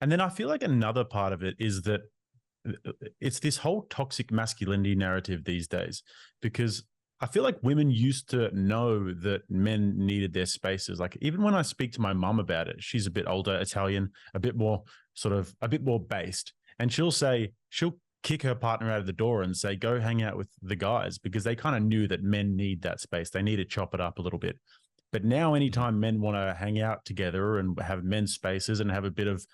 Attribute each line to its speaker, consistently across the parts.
Speaker 1: And then I feel like another part of it is that it's this whole toxic masculinity narrative these days, because I feel like women used to know that men needed their spaces. Like even when I speak to my mum about it, she's a bit older, Italian, a bit more based. And she'll kick her partner out of the door and say, go hang out with the guys, because they kind of knew that men need that space. They need to chop it up a little bit. But now anytime men want to hang out together and have men's spaces and have a bit of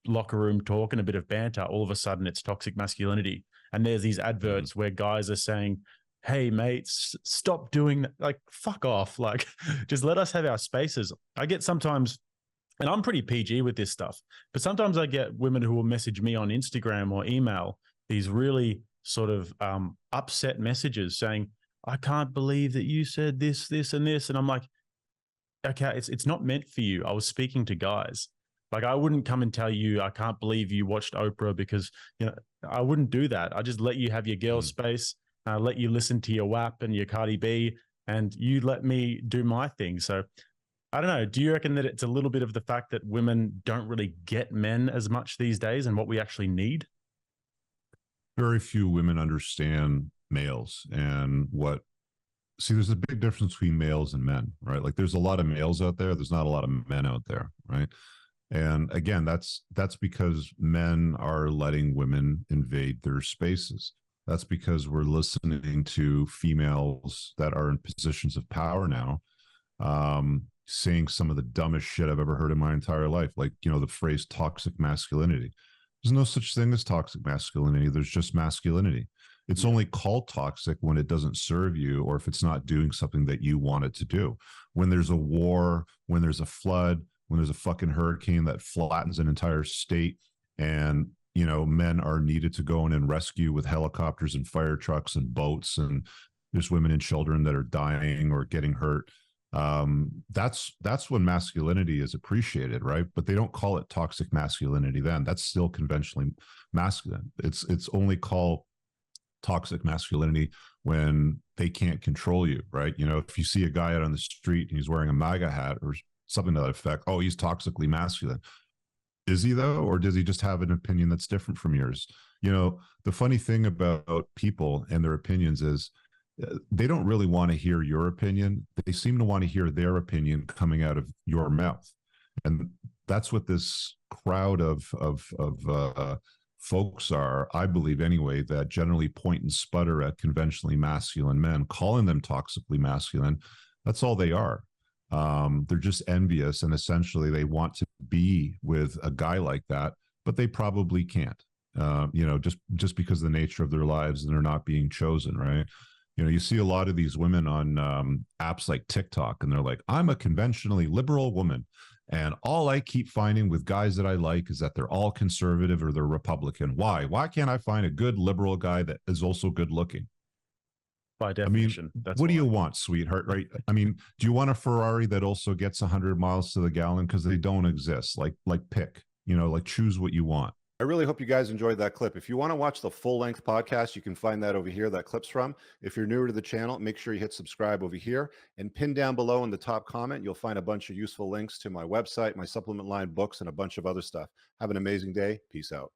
Speaker 1: locker room talk and a bit of banter, all of a sudden it's toxic masculinity. And there's these adverts where guys are saying, hey, mates, stop doing that. Like, fuck off. Like, just let us have our spaces. I get sometimes, and I'm pretty PG with this stuff, but sometimes I get women who will message me on Instagram or email these really sort of upset messages saying, I can't believe that you said this, this, and this. And I'm like, okay, it's not meant for you. I was speaking to guys. Like, I wouldn't come and tell you, I can't believe you watched Oprah, because, I wouldn't do that. I just let you have your girl space, let you listen to your WAP and your Cardi B, and you let me do my thing. So I don't know. Do you reckon that it's a little bit of the fact that women don't really get men as much these days and what we actually need?
Speaker 2: Very few women understand males and there's a big difference between males and men, right? Like there's a lot of males out there. There's not a lot of men out there, right? And again, that's because men are letting women invade their spaces. That's because we're listening to females that are in positions of power now, saying some of the dumbest shit I've ever heard in my entire life. Like, the phrase toxic masculinity. There's no such thing as toxic masculinity. There's just masculinity. It's only called toxic when it doesn't serve you, or if it's not doing something that you want it to do. When there's a war, when there's a flood, when there's a fucking hurricane that flattens an entire state, and men are needed to go in and rescue with helicopters and fire trucks and boats, and there's women and children that are dying or getting hurt. That's when masculinity is appreciated, right? But they don't call it toxic masculinity then. That's still conventionally masculine. It's only called toxic masculinity when they can't control you, right? If you see a guy out on the street and he's wearing a MAGA hat or something to that effect, oh, he's toxically masculine. Is he though? Or does he just have an opinion that's different from yours? The funny thing about people and their opinions is they don't really want to hear your opinion. They seem to want to hear their opinion coming out of your mouth. And that's what this crowd of folks are, I believe anyway, that generally point and sputter at conventionally masculine men, calling them toxically masculine. That's all they are. They're just envious, and essentially they want to be with a guy like that, but they probably can't, just because of the nature of their lives, and they're not being chosen, right? You see a lot of these women on apps like TikTok, and they're like, I'm a conventionally liberal woman, and all I keep finding with guys that I like is that they're all conservative or they're Republican. Why? Why can't I find a good liberal guy that is also good looking?
Speaker 1: By definition,
Speaker 2: what do you want, sweetheart? Right? Do you want a Ferrari that also gets 100 miles to the gallon? Because they don't exist. Like pick, choose what you want.
Speaker 3: I really hope you guys enjoyed that clip. If you want to watch the full-length podcast, you can find that over here, that clip's from. If you're newer to the channel, make sure you hit subscribe over here, and pin down below in the top comment, you'll find a bunch of useful links to my website, my supplement line, books, and a bunch of other stuff. Have an amazing day. Peace out.